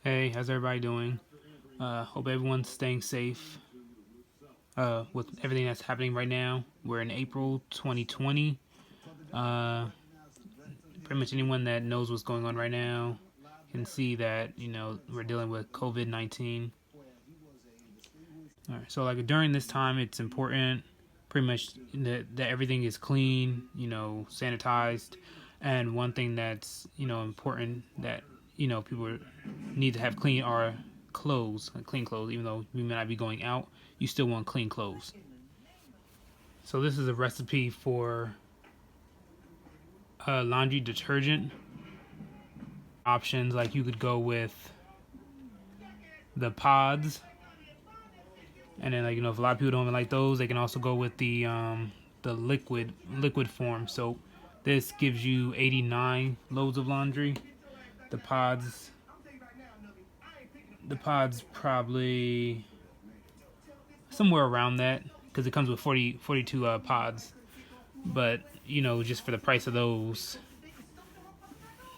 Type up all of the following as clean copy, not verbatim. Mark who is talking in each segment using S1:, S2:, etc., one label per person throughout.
S1: Hey, how's everybody doing? Hope everyone's staying safe with everything that's happening right now. We're in April 2020. Uh, Pretty much anyone that knows what's going on right now can see that, we're dealing with COVID 19. All right, so, like, during this time, it's important pretty much that everything is clean, sanitized. And one thing that's, important that, people need to have clean are clothes, like clean clothes. Even though you may not be going out, you still want clean clothes. So this is a recipe for laundry detergent. Options, like, you could go with the pods, and then, like, if a lot of people don't like those, they can also go with the liquid form soap. This gives you 89 loads of laundry. The pods the pods probably somewhere around that, because it comes with 42 pods. But, just for the price of those,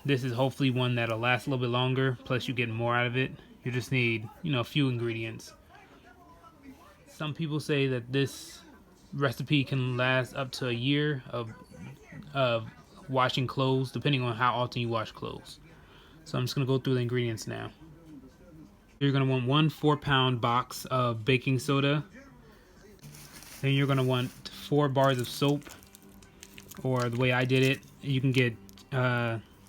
S1: this is hopefully one that'll last a little bit longer, plus you get more out of it. You just need, a few ingredients. Some people say that this recipe can last up to a year of washing clothes, depending on how often you wash clothes. So I'm just going to go through the ingredients now. You're going to want 1 4-pound box of baking soda. Then you're going to want 4 bars of soap, or the way I did it, you can get,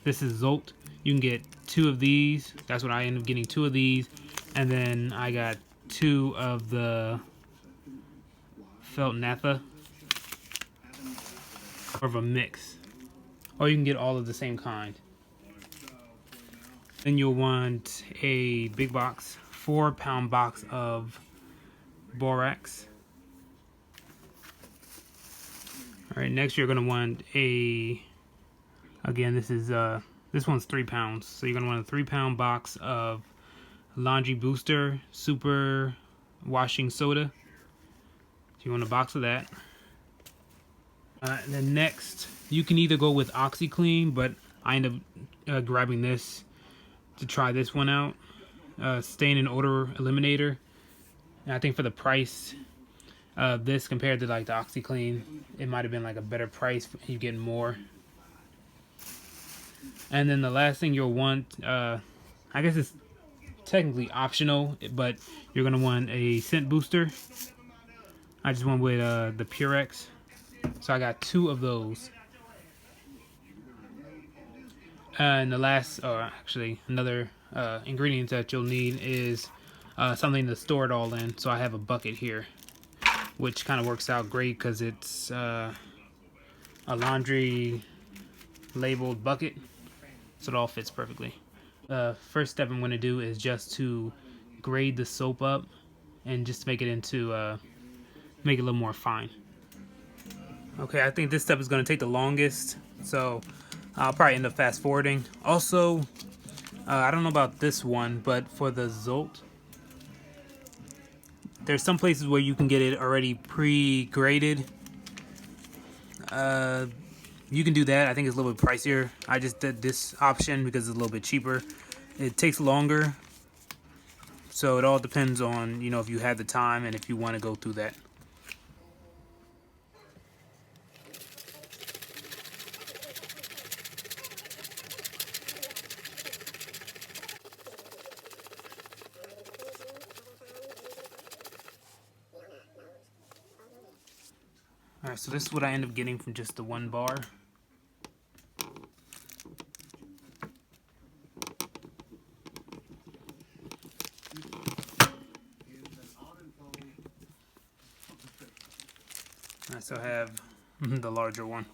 S1: this is Zolt. You can get 2 of these. That's what I ended up getting, 2 of these. And then I got 2 of the felt naphtha, or of a mix. Or you can get all of the same kind. Then you'll want a big box, 4-pound box of borax. All right, next you're gonna want again, this one's 3 pounds. So you're gonna want a 3-pound box of laundry booster super washing soda. So you want a box of that. And then next, you can either go with OxyClean, but I end up grabbing this to try this one out. Stain and odor eliminator. And I think for the price of this compared to, like, the OxyClean, it might have been like a better price. You get more. And then the last thing you'll want, I guess it's technically optional, but you're gonna want a scent booster. I just went with the Purex, so I got 2 of those. And the last, or actually another ingredient that you'll need is something to store it all in. So I have a bucket here, which kind of works out great because it's a laundry labeled bucket, so it all fits perfectly. First step I'm going to do is just to grade the soap up and just make it into make it a little more fine. Okay, I think this step is going to take the longest, so I'll probably end up fast forwarding. Also, I don't know about this one, but for the Zolt, there's some places where you can get it already pre-graded. You can do that. I think it's a little bit pricier. I just did this option because it's a little bit cheaper. It takes longer, so it all depends on, if you have the time and if you want to go through that. Alright, so this is what I end up getting from just the 1 bar. I still have the larger one.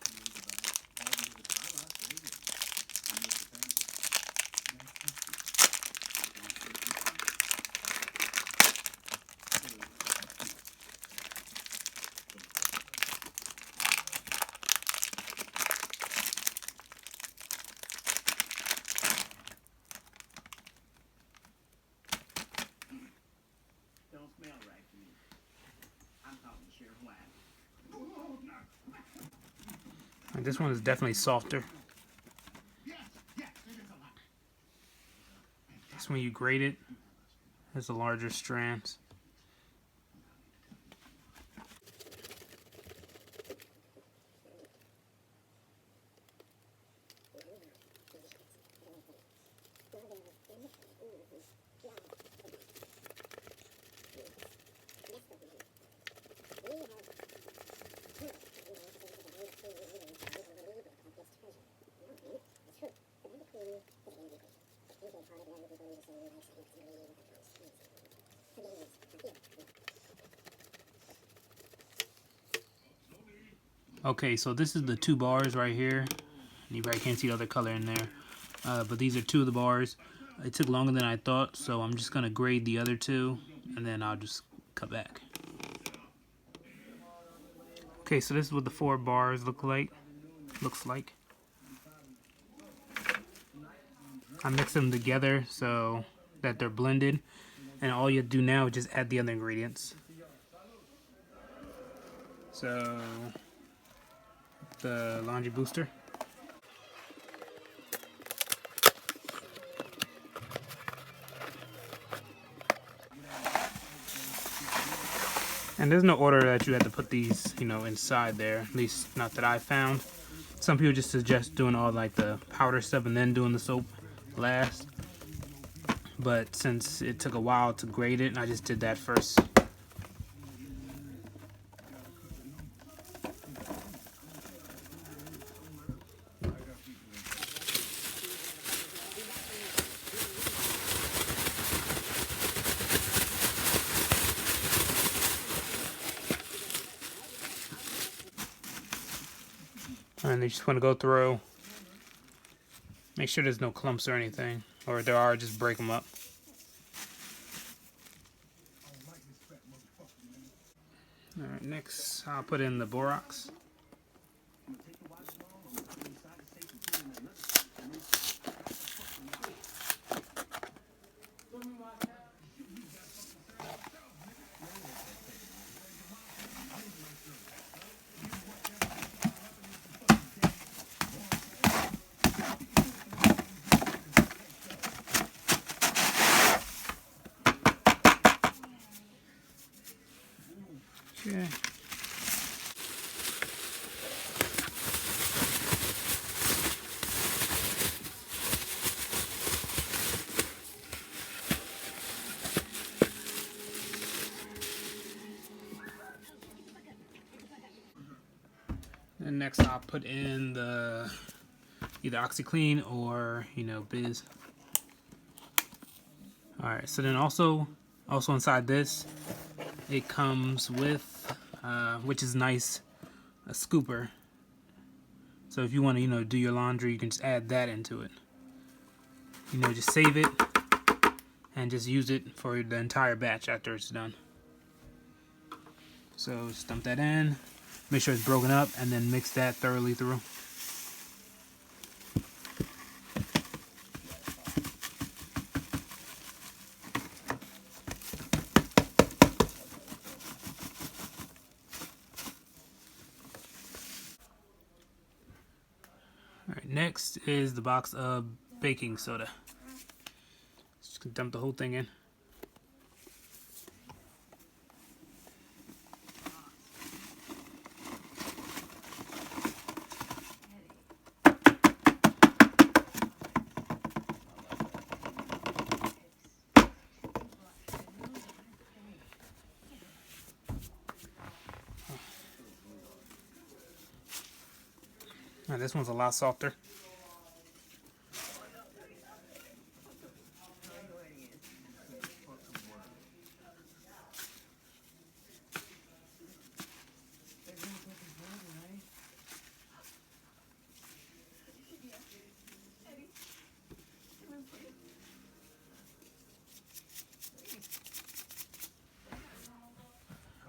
S2: Don't smell right to me. I'm talking to Sheriff White.
S1: And this one is definitely softer. Just when you grate it, there's the larger strands. Okay, so this is the 2 bars right here. You probably can't see the other color in there. But these are 2 of the bars. It took longer than I thought, so I'm just going to grade the other 2, and then I'll just cut back. Okay, so this is what the 4 bars looks like. I mix them together so that they're blended, and all you do now is just add the other ingredients. So, the laundry booster. And there's no order that you have to put these, inside there. At least not that I found. Some people just suggest doing all like the powder stuff and then doing the soap last. But since it took a while to grate it, I just did that first. And you just want to go through, make sure there's no clumps or anything, or if there are, just break them up. Alright, next I'll put in the borax. Okay. And next I'll put in the either OxyClean or Biz. Alright, so then also inside this it comes with which is nice, a scooper. So if you want to do your laundry, you can just add that into it. Just save it and just use it for the entire batch after it's done. So just dump that in, make sure it's broken up, and then mix that thoroughly through. Alright, next is the box of baking soda. Just gonna dump the whole thing in. This one's a lot softer.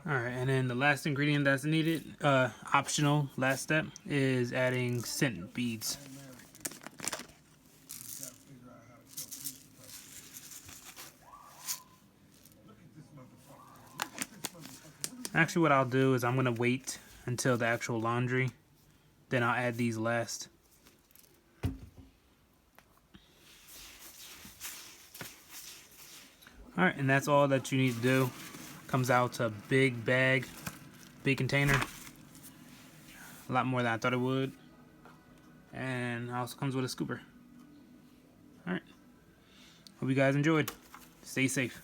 S1: Alright, and then the last ingredient that's needed, optional, last step, is adding scent beads. Actually, what I'll do is I'm going to wait until the actual laundry, then I'll add these last. Alright, and that's all that you need to do. Comes out to a big bag, big container. A lot more than I thought it would. And also comes with a scooper. Alright. Hope you guys enjoyed. Stay safe.